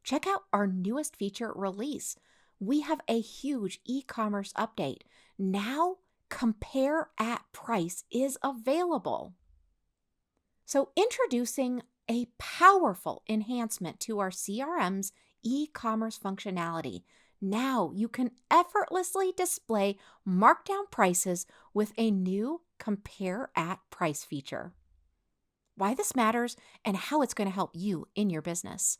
check out our newest feature release. We have a huge e-commerce update. Now, Compare at Price is available. So, introducing a powerful enhancement to our CRM's e-commerce functionality. Now you can effortlessly display markdown prices with a new Compare at Price feature. Why this matters and how it's going to help you in your business.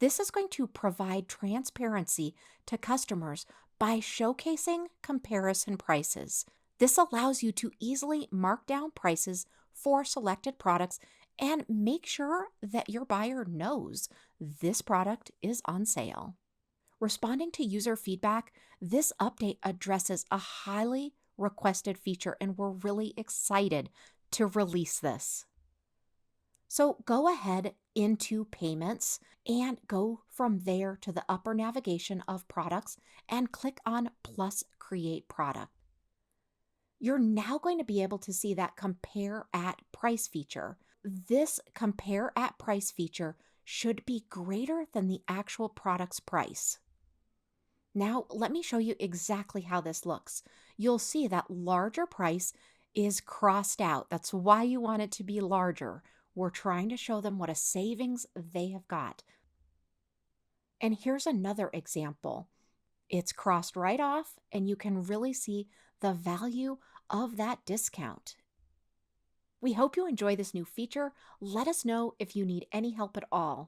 This is going to provide transparency to customers by showcasing comparison prices. This allows you to easily mark down prices for selected products and make sure that your buyer knows this product is on sale. Responding to user feedback, this update addresses a highly requested feature, and we're really excited to release this. So go ahead into payments and go from there to the upper navigation of products and click on plus create product. You're now going to be able to see that compare at price feature. This compare at price feature should be greater than the actual product's price. Now, let me show you exactly how this looks. You'll see that larger price is crossed out. That's why you want it to be larger. We're trying to show them what a savings they have got. And here's another example. It's crossed right off, and you can really see the value of that discount. We hope you enjoy this new feature. Let us know if you need any help at all.